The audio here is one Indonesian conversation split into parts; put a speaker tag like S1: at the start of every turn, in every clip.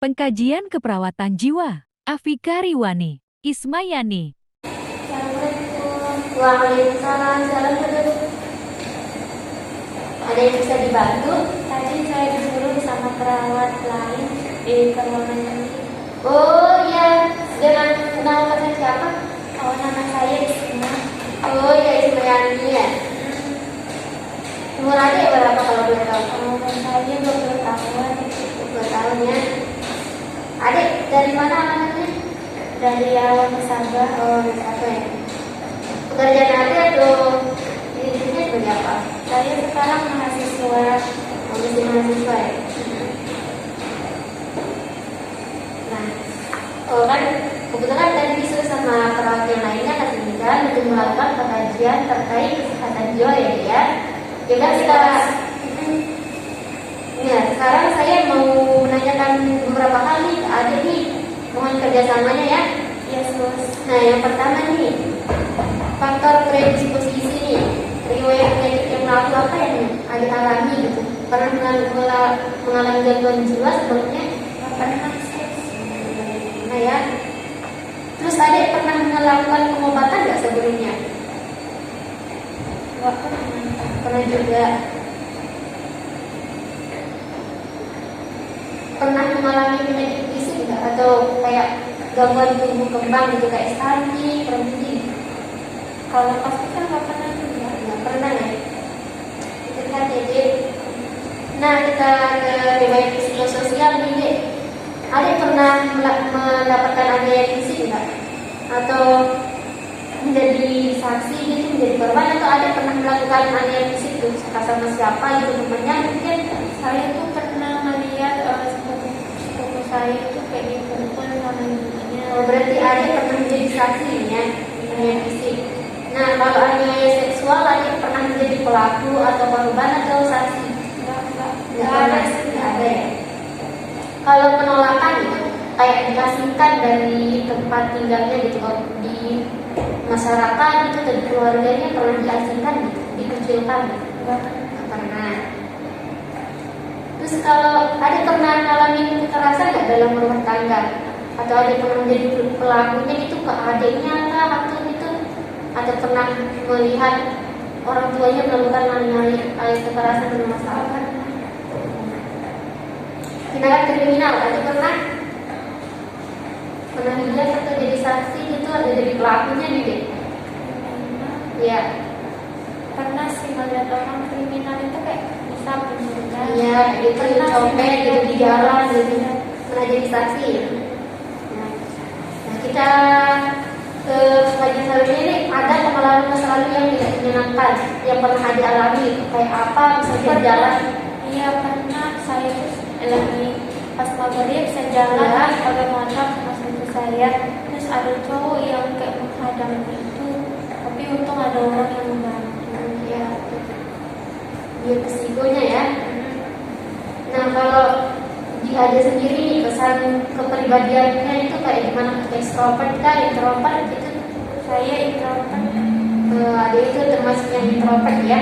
S1: Pengkajian Keperawatan Jiwa, Afika Riwani, Ismayani.
S2: Assalamualaikum. Waalaikumsalam. Salam duduk. Ada yang bisa dibantu? Tadi saya disuruh sama perawat lain di ruangan ini. Oh iya, dengan nama saya siapa? Oh, nama saya Isma. Oh iya, Ismayani ya. Umur adik berapa kalau boleh tahu? Umur saya 20 tahun. 20 tahun ya. Adik dari mana alamatnya? Dari awal Sabah. Oh, dari Sabah ya. Pekerjaan adik atau dirinya sebagai apa? Saya sekarang mahasiswa. Masih mahasiswa ya. Nah, oh kan kebetulan tadi disuruh sama perawat yang lainnya kesini untuk melakukan pengkajian terkait kesehatan jiwa ya dia. Juga kita ya, sekarang saya mau menanyakan beberapa hal nih ke adik nih. Mohon kerjasamanya ya. Yes, bos. Nah, yang pertama nih, faktor predisposisi nih. Riwayat penyakit yang lalu apa yang adik alami gitu? Pernah mengalami gangguan jiwa sebelumnya? Pernah. Nah ya. Terus adik pernah melakukan pengobatan nggak sebelumnya? Nggak pernah. Pernah juga. Pernah mengalami penyakit fisik nggak? Atau kayak gangguan tumbuh kembang gitu kayak stunting, berhenti? Kalau pasti kan nggak pernah juga. Nggak pernah ya. Kita lihat ya Dek. Nah kita ke riwayat psikososial nih Dek. Adik pernah mendapatkan aniaya fisik nggak? Atau menjadi saksi gitu, menjadi korban, atau ada pernah melakukan aniaya fisik tuh sama siapa gitu temannya mungkin? Saya tuh pernah melihat sepupu saya itu kayak dipukul sama ibunya. Oh, berarti ada pernah menjadi saksi ya aniaya fisik. Nah kalau aniaya seksual ada pernah menjadi pelaku atau korban atau saksi? Nggak pernah, nggak ada ya. Kalau penolakan gitu, kayak dikasihkan dari tempat tinggalnya gitu di masyarakat itu dari keluarganya pernah diasingkan gitu, dikucilkan gitu. Nggak pernah. Terus kalau ada pernah mengalami kekerasan nggak dalam rumah tangga, atau ada pernah menjadi pelakunya itu ke adiknya kah atau gitu, atau pernah melihat orang tuanya melakukan kekerasan dalam masyarakat? Tindakan kriminal ada pernah dilihat atau jadi saksi gitu atau jadi pelakunya gitu? Ya. Pernah sih melihat orang kriminal itu kayak bisa penjara. Iya, itu copet gitu di jalan gitu. Pernah jadi saksi. Nah kita ke selanjutnya selanjutnya ini ada pengalaman masa lalu yang tidak menyenangkan yang pernah dialami kayak apa misalnya jalan? Iya pernah, saya lagi pas maghrib saya jalan pakai motor sama sepupu saya, terus ada cowok yang kayak menghadang itu, tapi untung ada orang yang membantu ya. Dia resikonya ya. Nah kalau di ada sendiri nih kesan kepribadiannya itu kayak gimana? Extrovert kah, introvert gitu? Saya introvert. Ada itu termasuk yang introvert ya.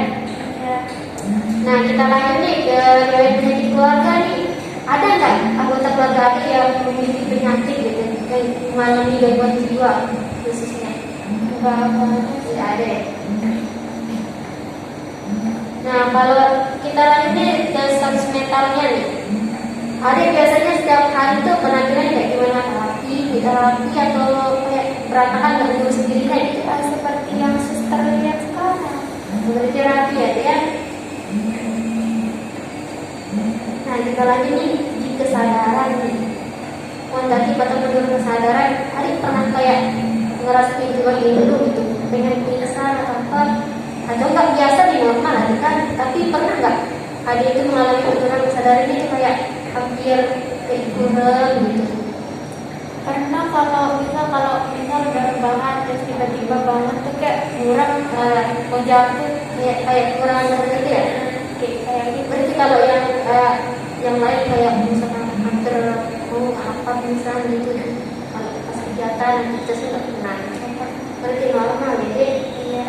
S2: Nah kita lanjut nih ke riwayat penyakit keluarga nih. Ada nggak anggota keluarga ada yang memiliki penyakit gitu, kayak mengalami gangguan jiwa khususnya? Tidak ada ya. Nah kalau kita lanjut nih ke status mentalnya nih. Ada biasanya setiap hari tuh penampilan kayak gimana, terapi atau kayak berantakan nggak dulu sendiri kayak gitu? Seperti yang suster lihat sekarang. Seperti terapi ya. Nah kita lanjut nih di kesadaran nih. Mendaki atau menurun kesadaran, Adik pernah kayak ngerasa juga dulu gitu, pengen pingsan atau apa? Atau nggak biasa di normal aja kan? Tapi pernah nggak Adik itu mengalami penurunan kesadaran itu kayak hampir kayak kurang gitu? Pernah kalau misal udah rebahan terus tiba-tiba bangun tuh kayak kurang, mau jatuh kayak kurang gitu ya? Kayak gitu. Berarti kalau yang lain kayak misalkan hampir mau apa misalnya gitu, kalau pas kegiatan kita sih nggak pernah. Berarti normal ya. Iya.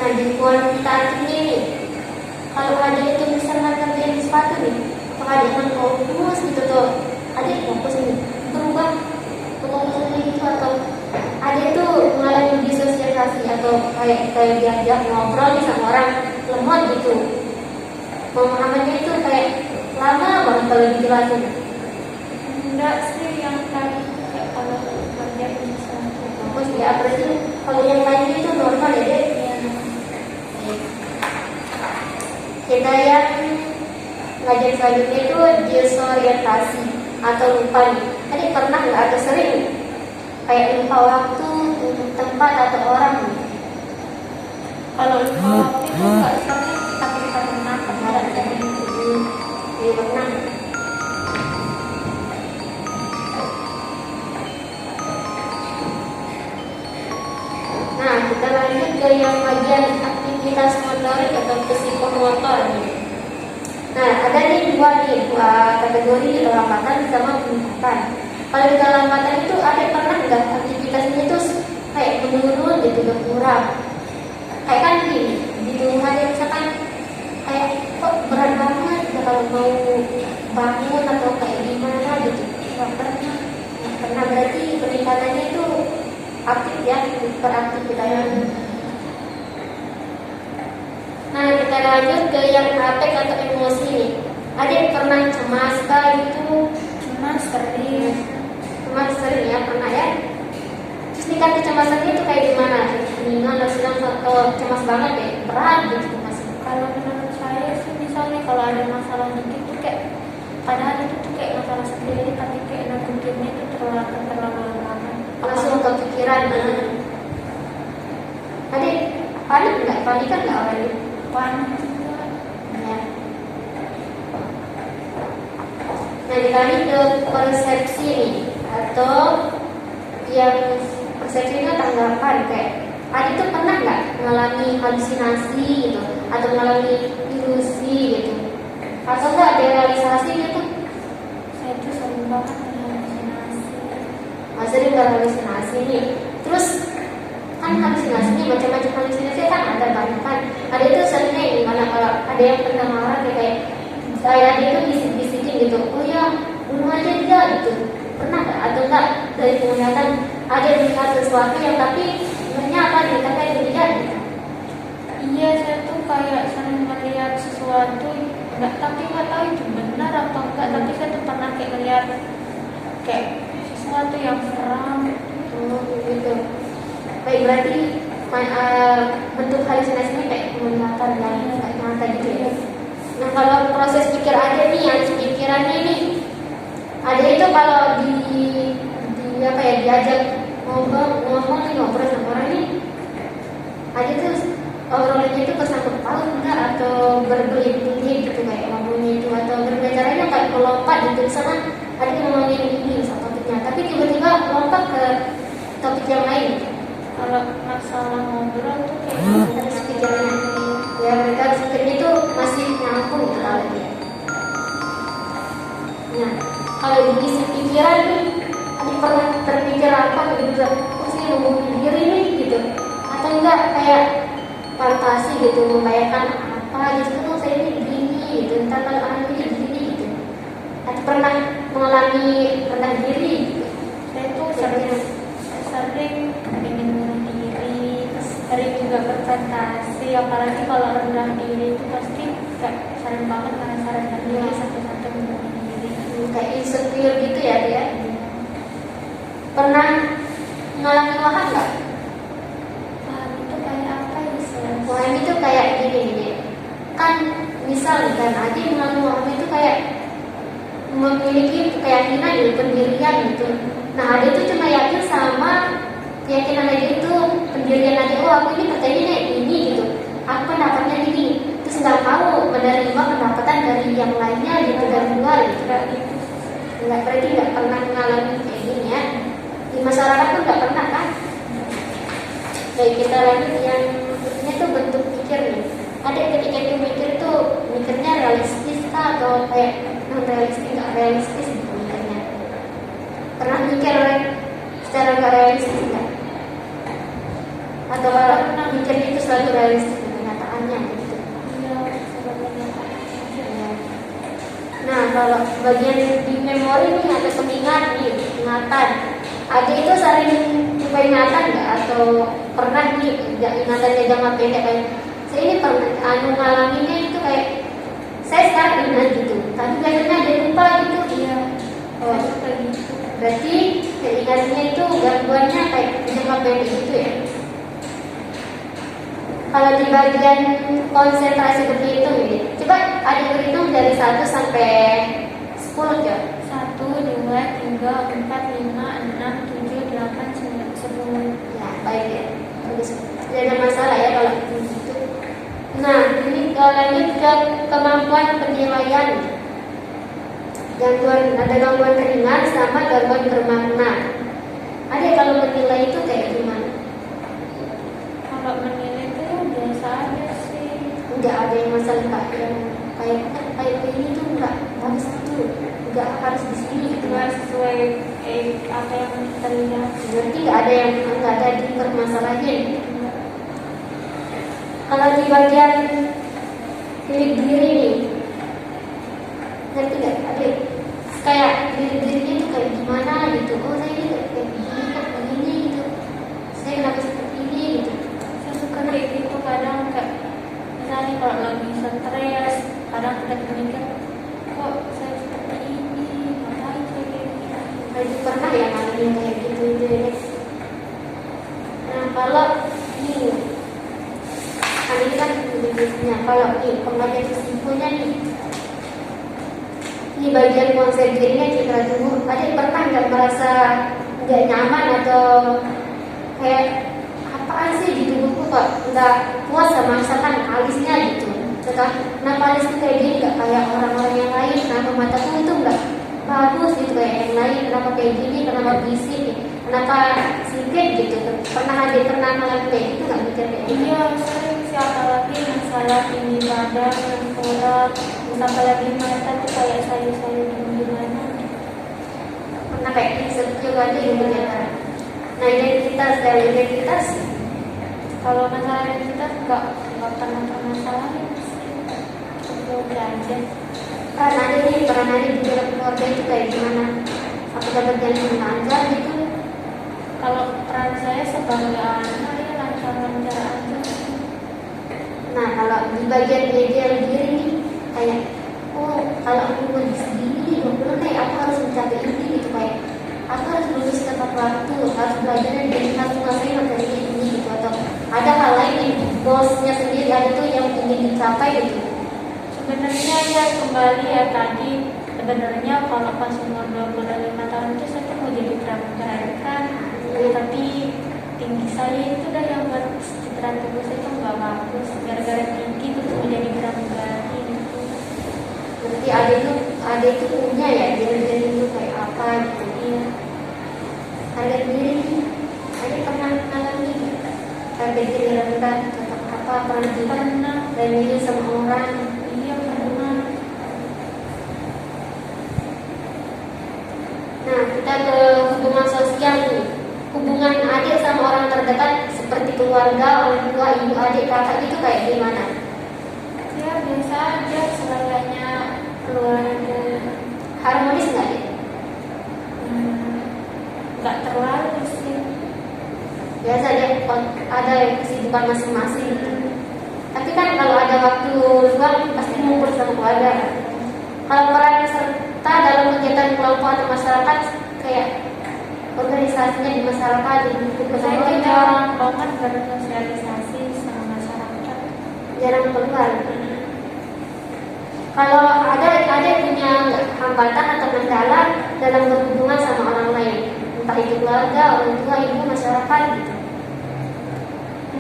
S2: Nah di kualitas ini kalau ada itu misalnya kerjain sesuatu nih, apakah dia fokus gitu tuh? Adik kayak diajak ngobrol nih sama orang lemot gitu, pemahamannya itu kayak lama banget kalau dijelasin.
S3: Enggak sih, yang tadi kayak kalau kerja bisa.
S2: Terus ya berarti kalau yang lain itu normal ya deh. Kita yang ngajar selanjutnya itu disorientasi atau lupa nih. Tadi pernah nggak atau sering kayak lupa waktu, tempat atau orang nih?
S3: Kalau lupa waktu itu nggak sering, tapi kita pernah
S2: Iya pernah. Nah, kita lanjut ke yang bagian aktivitas motorik atau psikomotor nih. Nah, ada nih dua kategori kelambatan sama peningkatan. Kalau di kelambatan itu ada pernah nggak aktivitasnya itu kayak menurun gitu, berkurang? Kayak kan di rumah dia misalkan kayak kok berat banget gitu, kalau mau bangun atau kayak gimana gitu. Nggak pernah. Nggak pernah, berarti peningkatannya itu aktif ya, beraktivitas. Nah, kita lanjut ke yang afek atau emosi nih. Ada yang pernah cemas kah gitu?
S3: cemas sering.
S2: Cemas sering ya, pernah ya. Terus tingkat kecemasannya itu kayak gimana? Ringan atau sedang atau cemas banget ya? Berat gitu masih.
S3: Kalau menurut saya sih, misalnya kalau ada masalah dikit tuh kayak padahal itu tuh kayak masalah sendiri, tapi kayak nangkepinnya itu terlalu lama.
S2: Langsung kepikiran. Adik panik nggak? Panikan nggak orang itu?
S3: Panik juga.
S2: Ya. Nah, dikali ke persepsi nih, atau yang persepsi itu tanggapan kayak Adik tuh pernah nggak mengalami halusinasi gitu, atau mengalami ilusi gitu, atau nggak ada realisasi gitu?
S3: Saya tuh sering banget halusinasi.
S2: Sering berhalusinasi nih. Terus kan halusinasi nih, macam-macam halusinasi kan ada banyak kan. Ada itu seringnya gimana kalau ada yang pernah marah kayak saya dia itu bisik-bisikin gitu, oh ya bunuh aja dia gitu. Pernah nggak? Atau enggak dari penglihatan ada yang melihat sesuatu yang tapi ternyata dikatakan itu tidak gitu.
S3: Iya, saya tuh kayak sering melihat sesuatu, tapi nggak tahu itu benar atau enggak. Tapi saya tuh pernah kayak melihat kayak sesuatu yang seram.
S2: Oh gitu. Baik, berarti bentuk halusinasinya kayak penglihatan yang nggak nyata gitu ya. Nah, kalau proses pikir aja nih, yang pikirannya nih, ada itu kalau di apa ya, diajak ngomong ngobrol sama orang nih, ada tuh obrolannya itu kesangkut paut enggak, atau berbelit-belit gitu kayak ngomongnya itu, atau berbicaranya kayak melompat gitu. Misalnya ada yang ngomongin ini soal topiknya, tapi tiba-tiba lompat ke topik yang lain.
S3: Kalau masalah ngobrol tuh kayak
S2: Terus pikirannya ya, mereka pikirnya itu masih nyambung gitu kalau dia. Nah, kalau diisi pikiran nih, ada pernah terpikir apa gitu, kok sih membunuh diri nih gitu, atau enggak kayak fantasi gitu, membayangkan apa gitu, tuh saya ini begini gitu, ntar kalau anak ini begini gitu, atau pernah mengalami rendah diri gitu.
S3: saya tuh sering ingin bunuh diri, sering juga berfantasi, apalagi kalau rendah diri itu pasti kayak sering banget ngerasa rendah diri sampai bunuh diri.
S2: Kayak insecure gitu ya dia. Pernah mengalami waham nggak?
S3: Wah, itu kayak apa ya, Sis?
S2: Waham itu kayak gini kan, misal kan Adi mengalami waham itu kayak memiliki keyakinan gitu, pendirian gitu. Nah, Adi itu cuma yakin sama keyakinan Adi itu, pendirian Adi, oh aku ini percaya kayak gini gitu, aku pendapatnya gini, terus nggak mau menerima pendapatan dari yang lainnya gitu, dari luar gitu. Nggak, berarti nggak pernah mengalami kayak gini ya. Di masyarakat pun nggak pernah kan. Baik, kita lanjut yang berikutnya tuh bentuk pikir nih. Ada ketika dia mikir tuh, mikirnya realistis kah atau kayak non realistis, nggak realistis gitu mikirnya. Pernah mikir secara nggak realistis nggak? Atau kalau mikirnya itu selalu realistis di kenyataannya gitu.
S3: Iya, sebenarnya.
S2: Nah, kalau bagian di memori nih ada pengingat nih, ingatan. Ada itu sering peringatan nggak atau pernah nih nggak ingatannya jangka pendek kayak saya ini pernah ngalaminnya itu kayak saya sekarang ingat gitu tapi biasanya ada lupa gitu.
S3: Iya.
S2: Oh,
S3: Kayak gitu.
S2: berarti keingatannya itu gangguannya kayak jangka pendek gitu ya. Kalau di bagian konsentrasi berhitung ini, coba adik berhitung dari 1 sampai 10 ya.
S3: 1, 2, 3, 4, 5, 6, 7, 8, 9, 10.
S2: Ya, baik ya. Bagus. Tidak ada masalah ya kalau gitu. Nah, ini kalau lanjut ke kemampuan penilaian. Ada gangguan ringan sama gangguan bermakna. Ada kalau menilai itu kayak gimana?
S3: Kalau menilai itu ya biasa aja sih.
S2: Enggak ada yang masalah yang kayak ini tuh enggak harus itu, enggak harus di sini gitu.
S3: Nggak sesuai apa yang kita lihat.
S2: Berarti enggak ada di permasalahan. Kalau di bagian diri nih, ngerti nggak? Ada kayak dirinya itu kayak gimana gitu. Oh saya ini kayak begini kok begini gitu. Saya kenapa seperti ini gitu.
S3: Saya suka kayak gitu kadang kayak misalnya kalau lagi stres kadang kita mikir kok saya seperti ini ngapain saya kayak gini.
S2: Kayak pernah ya ngalamin kayak gitu itu ya. Nah kalau ini kan biasanya kalau nih pembacaan kesimpulannya nih ini bagian konsep dirinya citra tubuh. Ada pernah nggak merasa nggak nyaman atau kayak apaan sih di tubuhku kok nggak puas sama misalkan alisnya gitu. Kenapa alisku kayak gini nggak kayak orang-orang yang lain? Kenapa mataku itu nggak bagus gitu kayak yang lain? Kenapa kayak gini? Kenapa bisik? Kenapa sipit gitu? Pernah ngalamin kayak gitu nggak mikir kayak gitu?
S3: Iya sering sih apalagi masalah tinggi badan yang kurang apalagi mata tuh kayak sayur-sayur gimana.
S2: Pernah kayak insecure aja gitu ya. Nah identitas
S3: Kalau masalah identitas nggak pernah permasalahan sih. Udah aja.
S2: pernah ada di dalam keluarga itu kayak gimana? Apakah bergantung lancar gitu?
S3: Kalau peran saya sebagai anak ya lancar-lancar aja.
S2: Nah kalau di bagian ideal diri nih kayak oh kalau aku mau segini 20 nih aku harus mencapai ini gitu kayak aku harus lulus tepat waktu, harus belajar dan harus menguasai materi ini gitu atau ada hal lain yang bosnya sendiri ada tuh yang ingin dicapai gitu.
S3: Sebenarnya ya kembali ya tadi sebenarnya kalau pas umur 25 tahun itu saya tuh mau jadi pramugari kan. Tapi tinggi saya itu udah yang buat citra tubuh saya tuh nggak bagus gara-gara tinggi terus mau jadi pramugari gitu.
S2: Berarti ada itu punya ya diri itu kayak apa gitu.
S3: Iya.
S2: Harga diri nih ada pernah mengalami harga diri rendah atau apa pernah remili sama orang.
S3: Iya pernah.
S2: Nah kita ke hubungan sosial nih, hubungan adik sama orang terdekat seperti keluarga, orang tua, ibu, adik, kakak itu kayak gimana?
S3: Ya biasa aja selayaknya keluarga.
S2: Harmonis nggak ya?
S3: Nggak terlalu sih.
S2: Biasa dia ada kesibukan masing-masing. Tapi kan kalau ada waktu luang pasti ngumpul sama keluarga. Kalau peran serta dalam kegiatan kelompok atau masyarakat kayak organisasinya di masyarakat di
S3: Saya
S2: kelompok
S3: tuh jarang banget bersosialisasi sama masyarakat.
S2: jarang keluar. Kalau ada punya hambatan atau kendala dalam berhubungan sama orang lain, entah itu keluarga, orang tua, ibu, masyarakat gitu.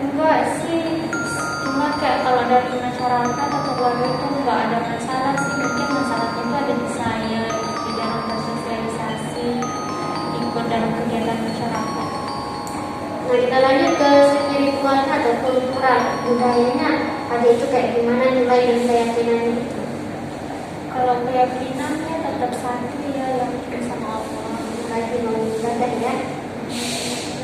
S3: Enggak sih, cuma kayak kalau dari masyarakat atau keluarga itu nggak ada masalah sih. Mungkin masalahnya itu ada di saya di dalam bersosialisasi ikut dalam kegiatan masyarakat.
S2: Nah kita lanjut ke spiritual atau kultural budayanya. Ada itu kayak gimana nilai dan keyakinan itu?
S3: Kalau keyakinannya tetap satu ya yang sama Allah.
S2: Lagi mau ibadah ya.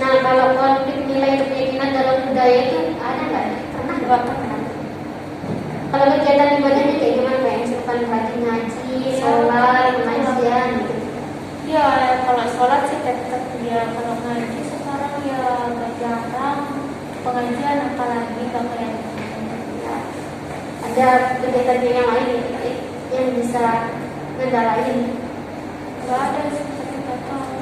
S2: Nah kalau konflik nilai dan keyakinan dalam budaya itu ada nggak? Pernah nggak pernah? Kalau kegiatan ibadahnya kayak gimana? Kayak misalkan rajin ngaji, sholat, pengajian gitu.
S3: Ya kalau sholat sih tetap ya, kalau ngaji sekarang ya agak jarang pengajian, apalagi pakaian.
S2: Ya, ada kegiatan yang lain yang bisa ngendalain.
S3: Nggak ada sih, tapi nggak tahu.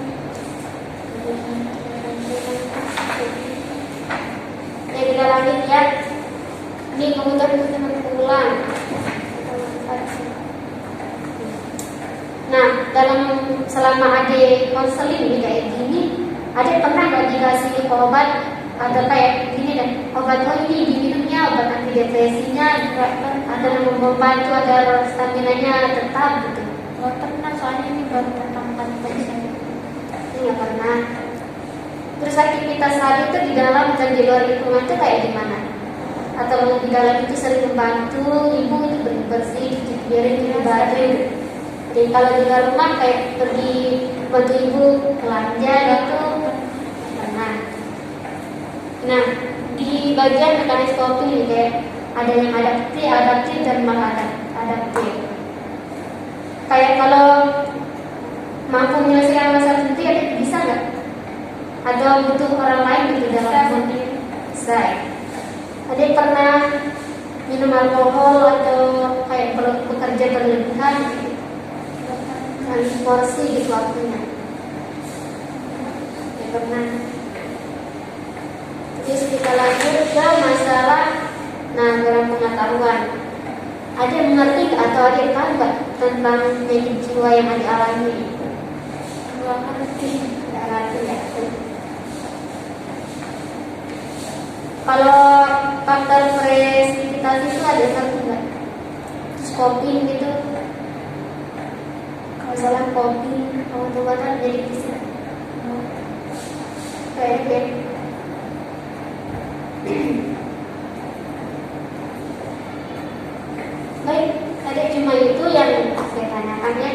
S2: Ya kita lanjut ya. Ini kebutuhan pulang. Nah, selama ada konseling nih kayak gini, ada pernah nggak dikasih obat atau kayak gini dan obat ini diminumnya, obat anti depresinya, ada yang membantu agar stamina-nya tetap gitu.
S3: Nggak pernah, soalnya ini baru pertama kali saya.
S2: Ini nggak pernah. Terus aktivitas hari itu di dalam dan di luar lingkungan itu kayak gimana? Atau di dalam itu sering membantu ibu itu bersih, cuci piring, cuci baju. Jadi kalau di dalam rumah kayak pergi bantu ibu belanja gitu, pernah. Nah, di bagian mekanis kopi nih kayak ada yang adaptif dan malah adaptif. Kayak kalau mampu menyelesaikan masalah sendiri, bisa nggak? Atau butuh orang lain gitu dalam sendiri? Bisa. Ada yang pernah minum alkohol atau kayak bekerja berlebihan gitu? Porsi gitu waktunya. Ya pernah. Terus kita lanjut ke masalah dalam pengetahuan. Ada yang mengerti atau ada yang tahu nggak tentang penyakit jiwa yang dialami?
S3: Nggak ngerti.
S2: Nggak ngerti ya. Kalau faktor presipitas itu ada satu nggak? Scoping gitu. Masalah kopi, obat-obatan jadi bisa. Kayak baik, ada cuma itu yang saya tanyakan ya.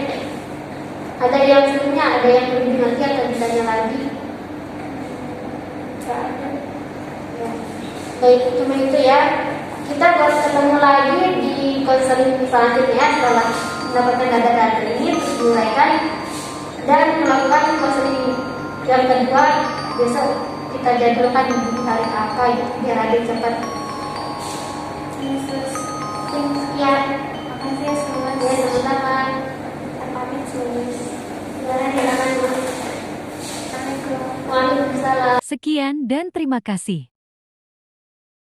S2: Ada yang sebelumnya, ada yang lebih nanti atau ditanya lagi?
S3: Nggak ada.
S2: Ya. Baik, cuma itu ya. Kita harus ketemu lagi di konseling selanjutnya setelah mendapatkan data-data ini, diuraikan dan melakukan konseling yang kedua. Besok kita jadwalkan di hari apa biar ada cepat.
S3: Yesus.
S2: Sekian.
S3: Makasih ya semua.
S2: Ya, sama-sama.
S3: Kita pamit sulis.
S2: Silakan.
S3: Assalamualaikum.
S2: Waalaikumsalam.
S1: Sekian dan terima kasih.